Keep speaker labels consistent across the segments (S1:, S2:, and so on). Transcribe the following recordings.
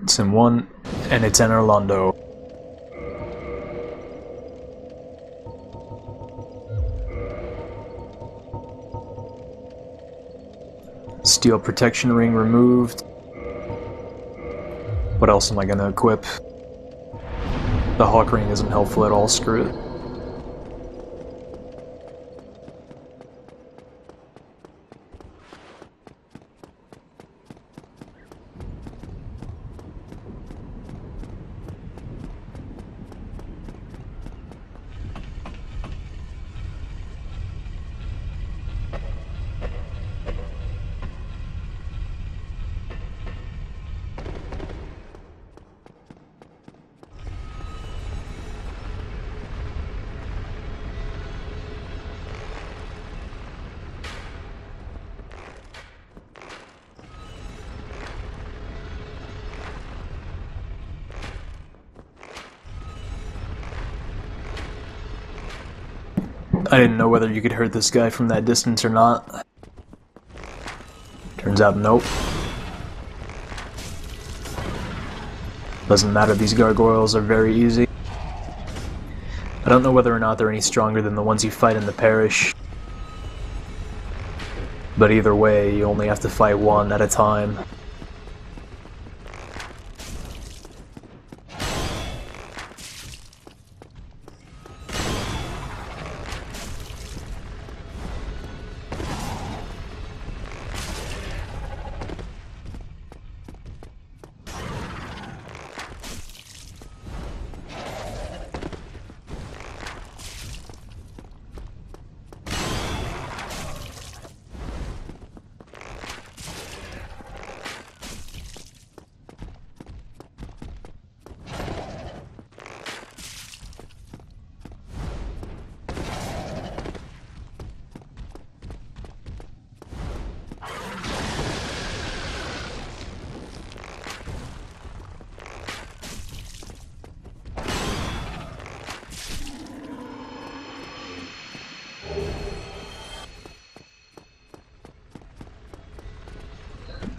S1: Sim 1, and it's Anor Londo. Steel protection ring removed. What else am I gonna equip? The hawk ring isn't helpful at all, screw it. I didn't know whether you could hurt this guy from that distance or not. Turns out, nope. Doesn't matter, these gargoyles are very easy. I don't know whether or not they're any stronger than the ones you fight in the parish. But either way, you only have to fight one at a time.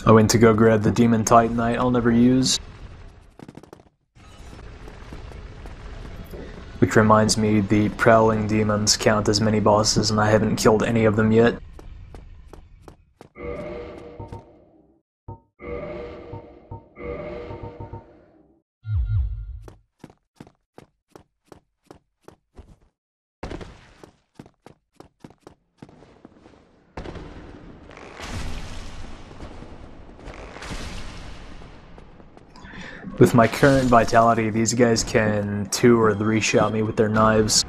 S1: I went to go grab the Demon Titanite I'll never use. Which reminds me, the Prowling Demons count as mini bosses and I haven't killed any of them yet. With my current vitality, these guys can 2 or 3 shot me with their knives,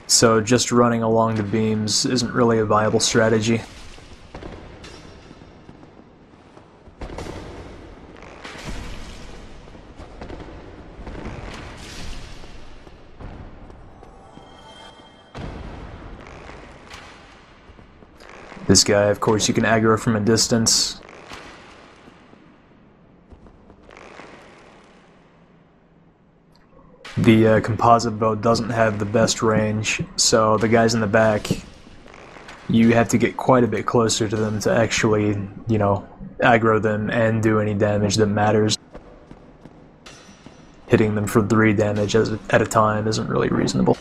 S1: so just running along the beams isn't really a viable strategy. This guy, of course, you can aggro from a distance. The composite bow doesn't have the best range, so the guys in the back, you have to get quite a bit closer to them to actually, you know, aggro them and do any damage that matters. Hitting them for 3 damage at a time isn't really reasonable.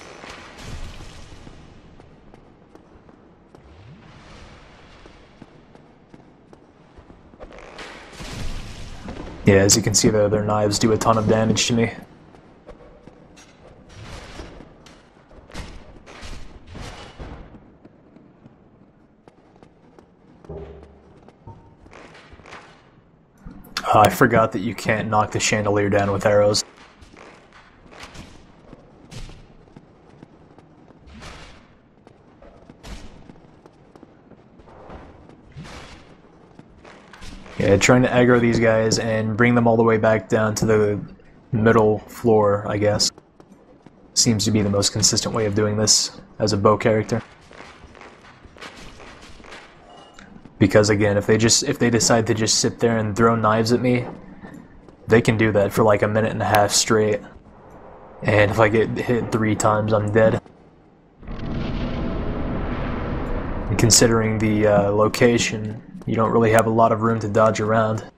S1: Yeah, as you can see there, their knives do a ton of damage to me. I forgot that you can't knock the chandelier down with arrows. Yeah, trying to aggro these guys and bring them all the way back down to the middle floor, I guess, seems to be the most consistent way of doing this as a bow character. Because again, if they decide to just sit there and throw knives at me, they can do that for like a minute and a half straight. And if I get hit 3 times, I'm dead. And considering the location, you don't really have a lot of room to dodge around.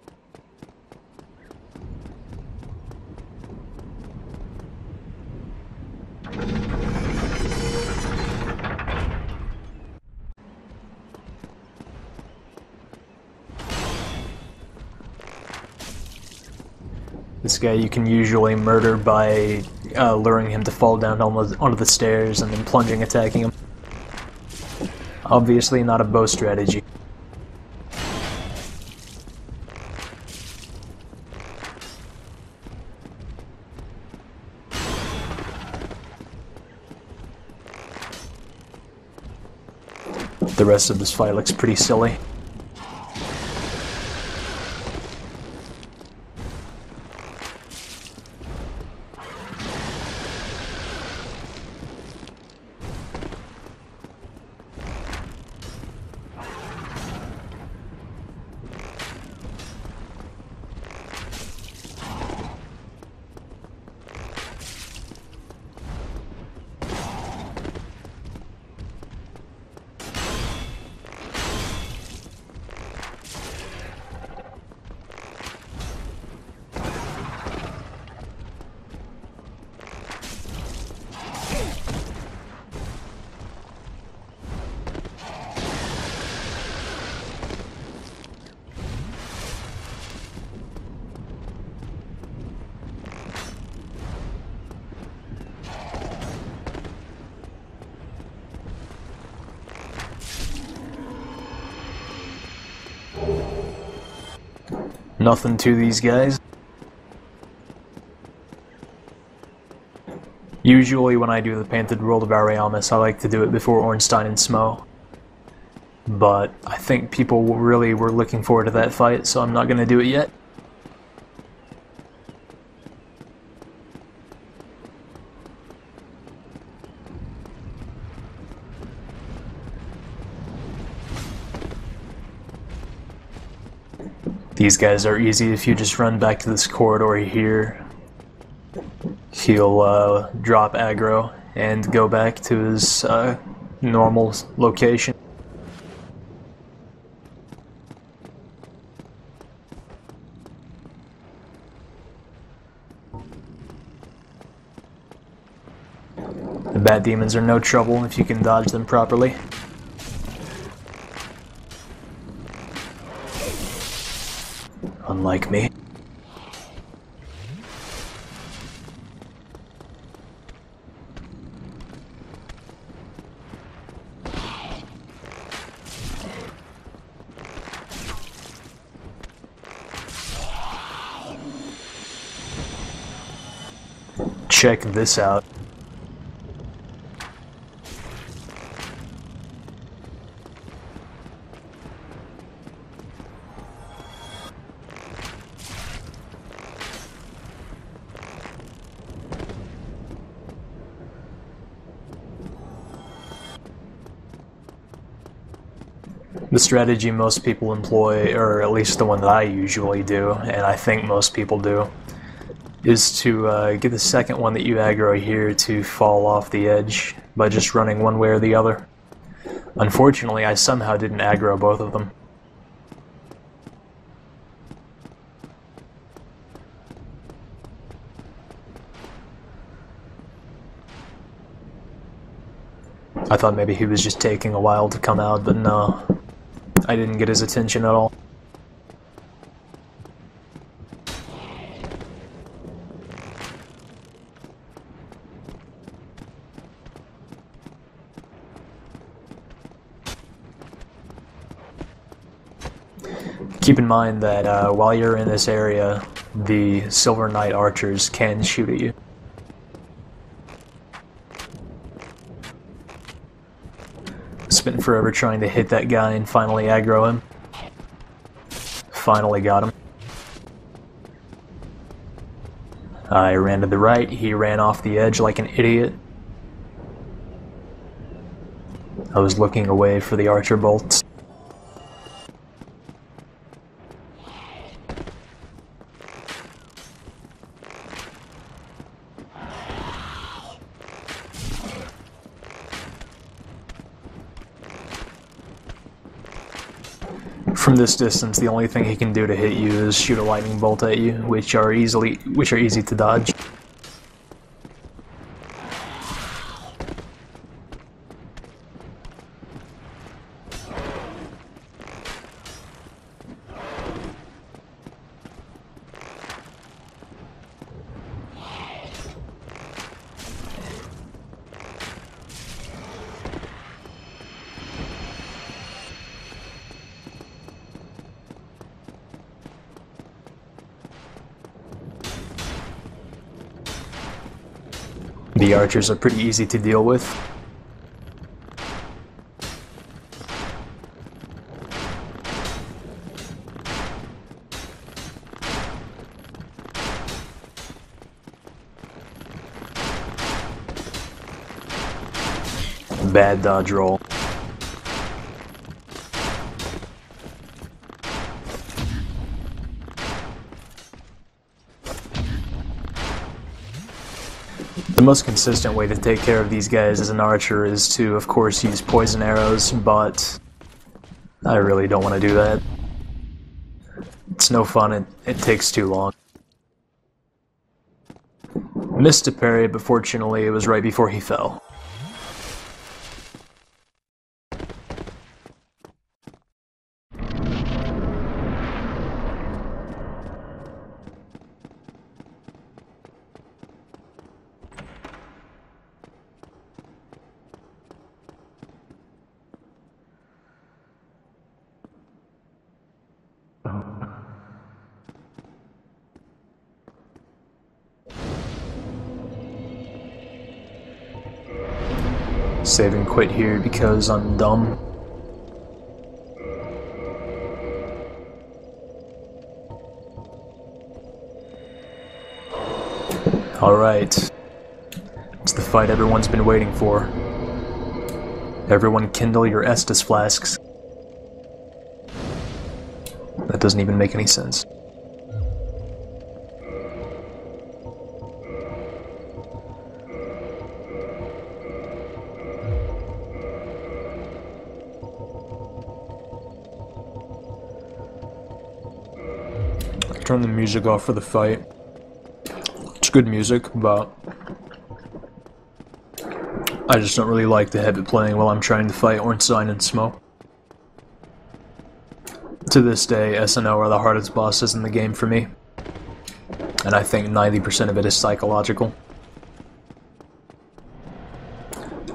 S1: This guy you can usually murder by luring him to fall down onto the stairs and then plunging attacking him. Obviously not a bow strategy. The rest of this fight looks pretty silly. Nothing to these guys. Usually when I do the Painted World of Ariamis, I like to do it before Ornstein and Smough. But I think people really were looking forward to that fight, so I'm not going to do it yet. These guys are easy. If you just run back to this corridor here, he'll drop aggro and go back to his normal location. The bat demons are no trouble if you can dodge them properly. Unlike me. Check this out. The strategy most people employ, or at least the one that I usually do, and I think most people do, is to get the second one that you aggro here to fall off the edge by just running one way or the other. Unfortunately, I somehow didn't aggro both of them. I thought maybe he was just taking a while to come out, but no. I didn't get his attention at all. Keep in mind that while you're in this area, the Silver Knight archers can shoot at you. Spent forever trying to hit that guy and finally aggro him. Finally got him. I ran to the right, he ran off the edge like an idiot. I was looking away for the archer bolts. From this distance, the only thing he can do to hit you is shoot a lightning bolt at you, which are easy to dodge. The archers are pretty easy to deal with. Bad dodge roll. The most consistent way to take care of these guys as an archer is to, of course, use poison arrows, but I really don't want to do that. It's no fun, it takes too long. Missed to parry, but fortunately it was right before he fell. Save and quit here because I'm dumb. Alright. It's the fight everyone's been waiting for. Everyone kindle your Estus flasks. That doesn't even make any sense. Turn the music off for the fight. It's good music, but I just don't really like to have it playing while I'm trying to fight Ornstein and Smough. To this day, SNO are the hardest bosses in the game for me, and I think 90% of it is psychological.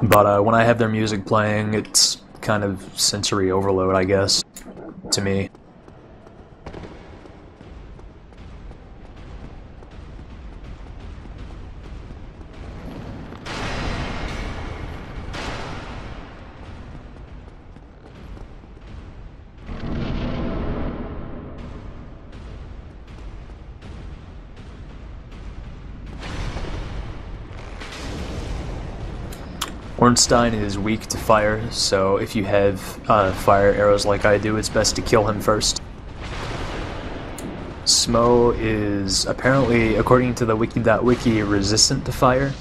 S1: But when I have their music playing, it's kind of sensory overload, I guess, to me. Ornstein is weak to fire, so if you have fire arrows like I do, it's best to kill him first. Smough is apparently, according to the wiki.wiki, resistant to fire,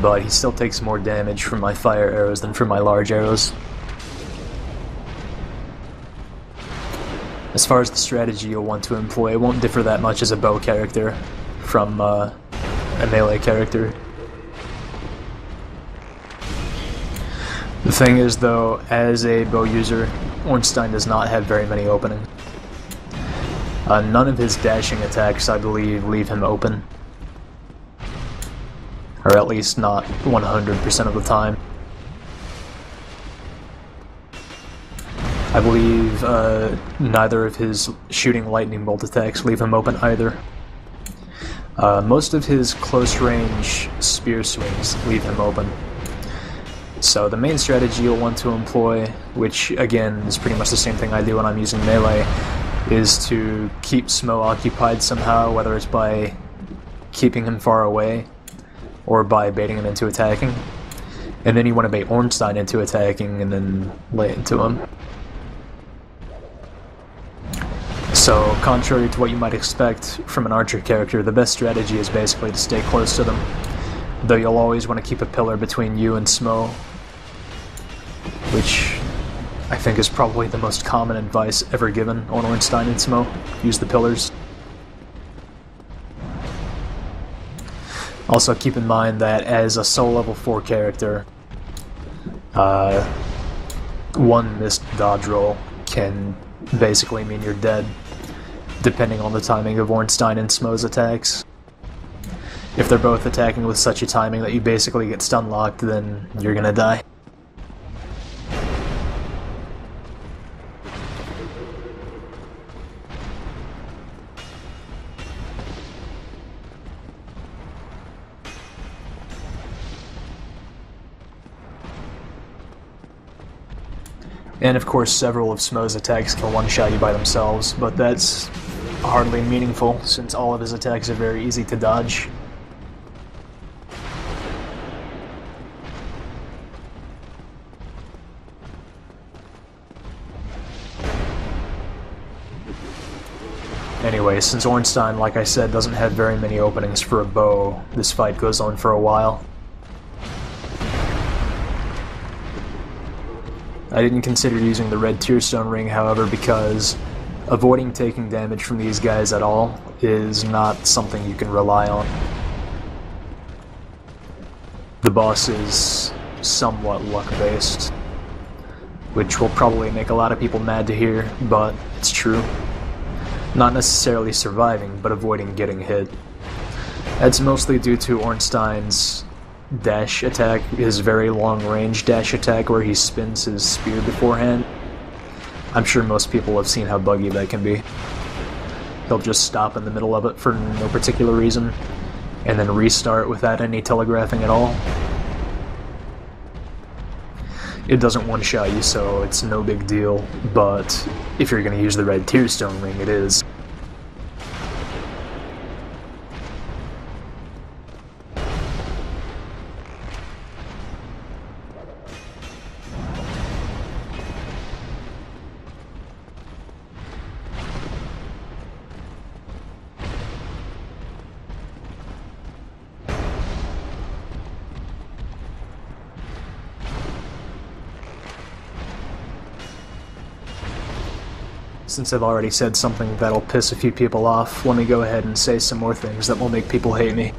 S1: but he still takes more damage from my fire arrows than from my large arrows. As far as the strategy you'll want to employ, it won't differ that much as a bow character from a melee character. The thing is, though, as a bow user, Ornstein does not have very many openings. None of his dashing attacks, I believe, leave him open. Or at least not 100% of the time. I believe neither of his shooting lightning bolt attacks leave him open either. Most of his close-range spear swings leave him open. So the main strategy you'll want to employ, which again is pretty much the same thing I do when I'm using melee, is to keep Smough occupied somehow, whether it's by keeping him far away or by baiting him into attacking. And then you want to bait Ornstein into attacking and then lay into him. So, contrary to what you might expect from an archer character, the best strategy is basically to stay close to them. Though you'll always want to keep a pillar between you and Smough, which I think is probably the most common advice ever given on Ornstein and Smough. Use the pillars. Also keep in mind that as a soul level 4 character, one missed dodge roll can basically mean you're dead, depending on the timing of Ornstein and Smough's attacks. If they're both attacking with such a timing that you basically get stun locked, then you're gonna die. And of course, several of Smough's attacks can one-shot you by themselves, but that's hardly meaningful, since all of his attacks are very easy to dodge. Anyway, since Ornstein, like I said, doesn't have very many openings for a bow, this fight goes on for a while. I didn't consider using the red tearstone ring, however, because avoiding taking damage from these guys at all is not something you can rely on. The boss is somewhat luck-based, which will probably make a lot of people mad to hear, but it's true. Not necessarily surviving, but avoiding getting hit. That's mostly due to Ornstein's dash attack, his very long-range dash attack where he spins his spear beforehand. I'm sure most people have seen how buggy that can be. He'll just stop in the middle of it for no particular reason, and then restart without any telegraphing at all. It doesn't one-shot you, so it's no big deal, but if you're going to use the red tearstone ring, it is. Since I've already said something that'll piss a few people off, let me go ahead and say some more things that will make people hate me.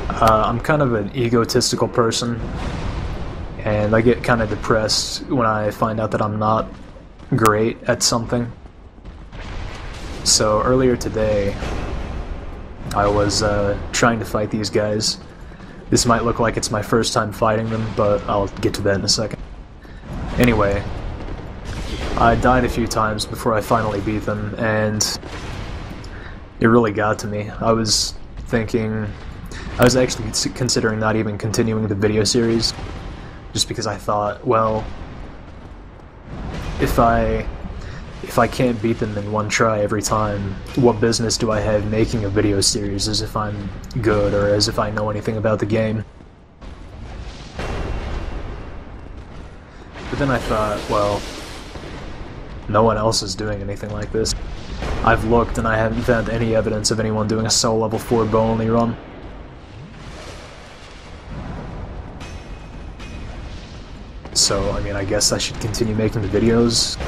S1: I'm kind of an egotistical person, and I get kind of depressed when I find out that I'm not great at something. So earlier today, I was trying to fight these guys. This might look like it's my first time fighting them, but I'll get to that in a second. Anyway, I died a few times before I finally beat them, and it really got to me. I was actually considering not even continuing the video series, just because I thought, well, if I can't beat them in one try every time, what business do I have making a video series as if I'm good or as if I know anything about the game? But then I thought, well, no one else is doing anything like this. I've looked and I haven't found any evidence of anyone doing a solo level 4 bow-only run. So, I mean, I guess I should continue making the videos.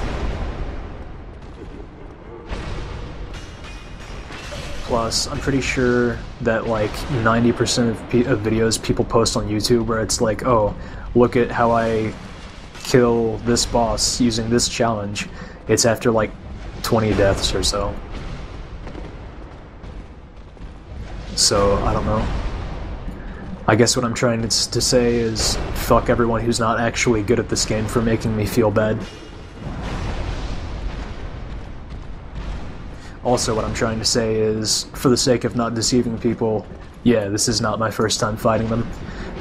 S1: Plus, I'm pretty sure that like 90% of videos people post on YouTube where it's like, oh, look at how I kill this boss using this challenge. It's after like 20 deaths or so. So, I don't know. I guess what I'm trying to say is, fuck everyone who's not actually good at this game for making me feel bad. Also, what I'm trying to say is, for the sake of not deceiving people, yeah, this is not my first time fighting them.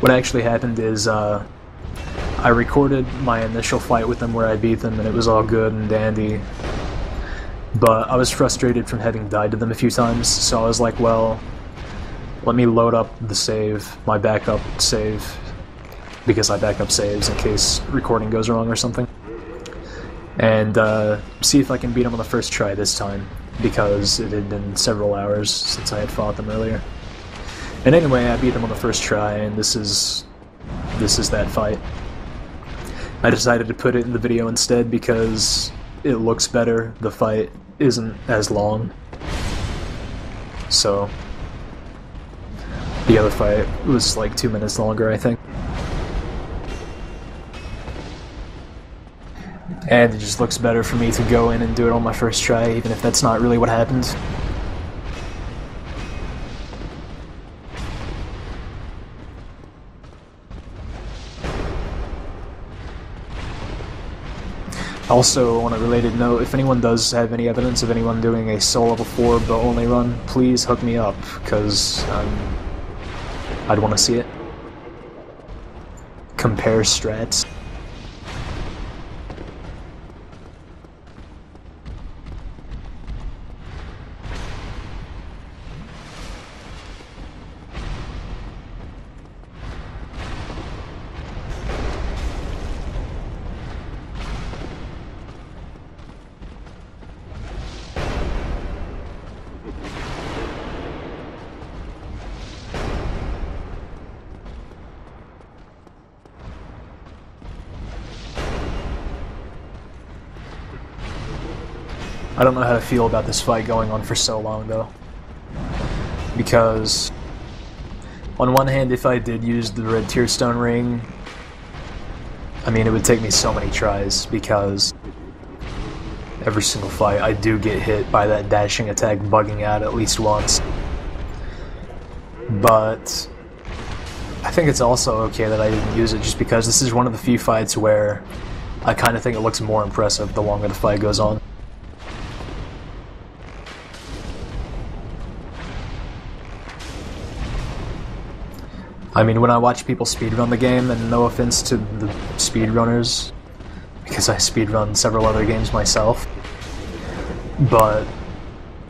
S1: What actually happened is, I recorded my initial fight with them where I beat them and it was all good and dandy, but I was frustrated from having died to them a few times, so I was like, well, let me load up the save, my backup save, because I back up saves in case recording goes wrong or something, and see if I can beat them on the first try this time, because it had been several hours since I had fought them earlier. And anyway, I beat them on the first try, and this is that fight. I decided to put it in the video instead because it looks better, the fight isn't as long. So, the other fight was like 2 minutes longer, I think. And it just looks better for me to go in and do it on my first try, even if that's not really what happened. Also, on a related note, if anyone does have any evidence of anyone doing a solo level 4 bow-only run, please hook me up, because I'd want to see it. Compare strats. I don't know how to feel about this fight going on for so long, though. Because, on one hand, if I did use the red tearstone ring, I mean, it would take me so many tries, because every single fight I do get hit by that dashing attack bugging out at least once. But I think it's also okay that I didn't use it, just because this is one of the few fights where I kind of think it looks more impressive the longer the fight goes on. I mean, when I watch people speedrun the game, and no offense to the speedrunners, because I speedrun several other games myself, but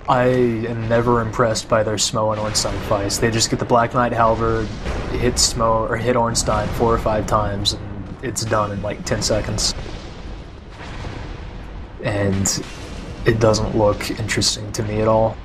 S1: I am never impressed by their Smough and Ornstein fights. They just get the Black Knight Halberd, hit Smough, or hit Ornstein 4 or 5 times, and it's done in like 10 seconds. And it doesn't look interesting to me at all.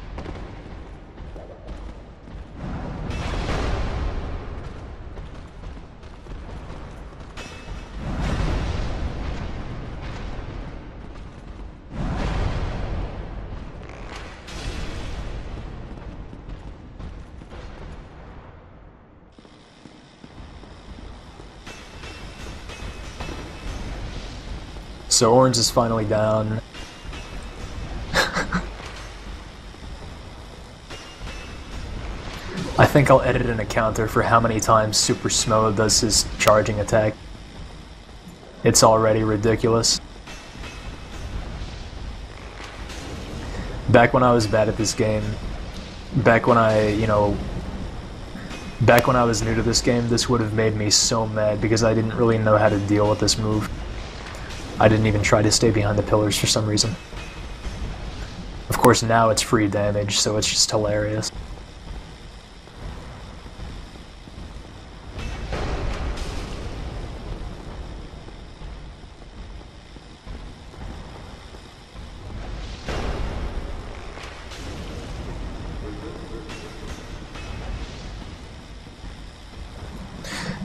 S1: So Orange is finally down. I think I'll edit in a counter for how many times Super Smough does his charging attack. It's already ridiculous. Back when I was bad at this game, back when I was new to this game, this would have made me so mad because I didn't really know how to deal with this move. I didn't even try to stay behind the pillars for some reason. Of course, now it's free damage, so it's just hilarious.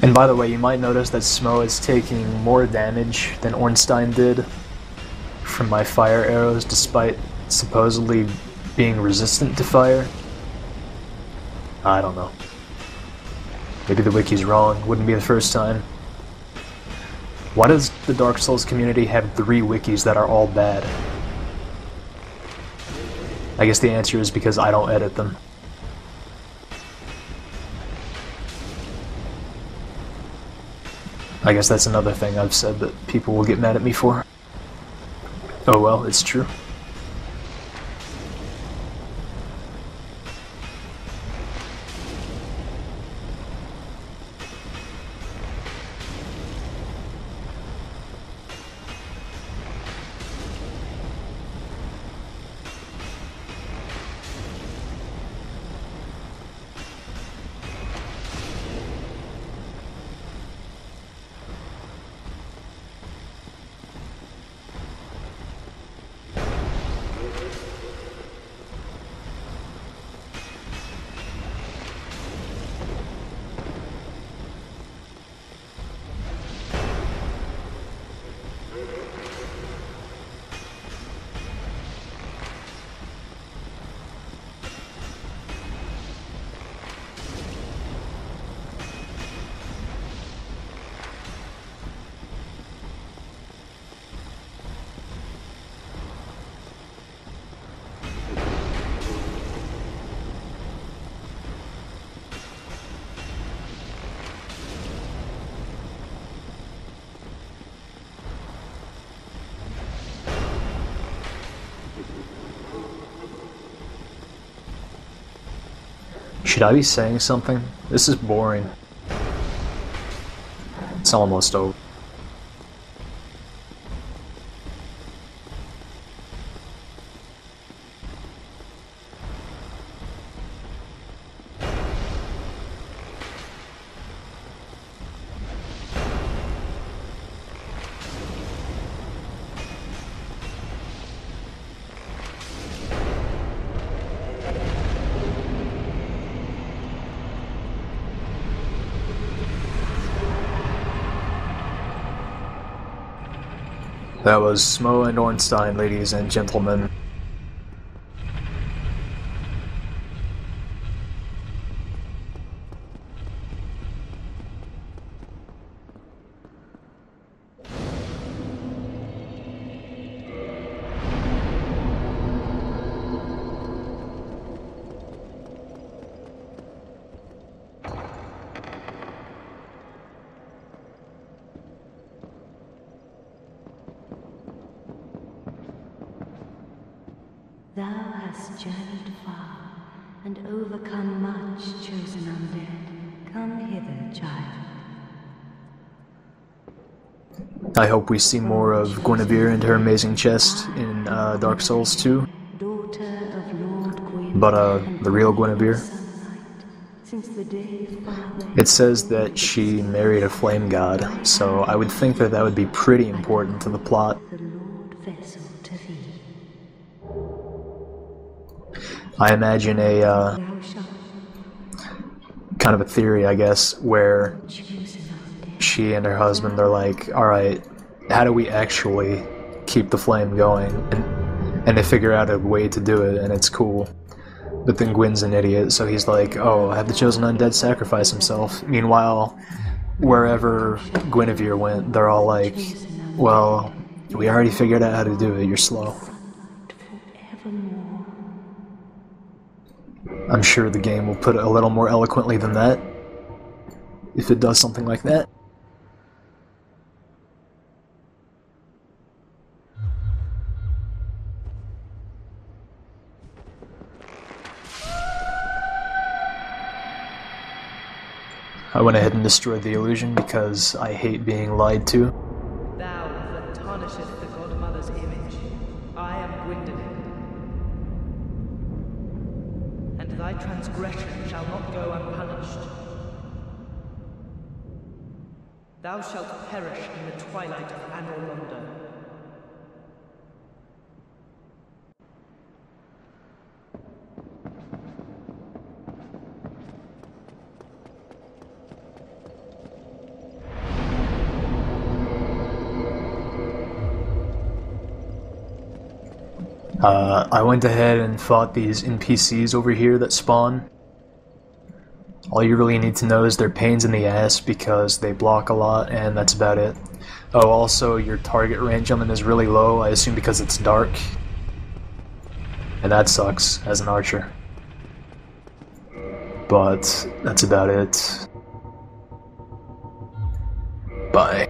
S1: And by the way, you might notice that Smough is taking more damage than Ornstein did from my fire arrows, despite supposedly being resistant to fire. I don't know. Maybe the wiki's wrong. Wouldn't be the first time. Why does the Dark Souls community have 3 wikis that are all bad? I guess the answer is because I don't edit them. I guess that's another thing I've said that people will get mad at me for. Oh well, it's true. Should I be saying something? This is boring. It's almost over. That was Smough and Ornstein, ladies and gentlemen.
S2: Thou hast journeyed far, and overcome much, chosen undead. Come hither, child.
S1: I hope we see more of Guinevere and her amazing chest in Dark Souls 2. But the real Guinevere. It says that she married a flame god, so I would think that that would be pretty important to the plot. I imagine a kind of a theory, I guess, where she and her husband are like, alright, how do we actually keep the flame going? And they figure out a way to do it, and it's cool. But then Gwyn's an idiot, so he's like, oh, have the chosen undead sacrifice himself. Meanwhile, wherever Guinevere went, they're all like, well, we already figured out how to do it, you're slow. I'm sure the game will put it a little more eloquently than that, if it does something like that. I went ahead and destroyed the illusion because I hate being lied to.
S3: Thou that tarnishest the godmother's image, I am Gwyndolin. And thy transgression shall not go unpunished. Thou shalt perish in the twilight of Anor Londo.
S1: I went ahead and fought these NPCs over here that spawn. All you really need to know is they're pains in the ass because they block a lot, and that's about it. Oh, also, your target range on them is really low, I assume because it's dark. And that sucks, as an archer. But that's about it. Bye.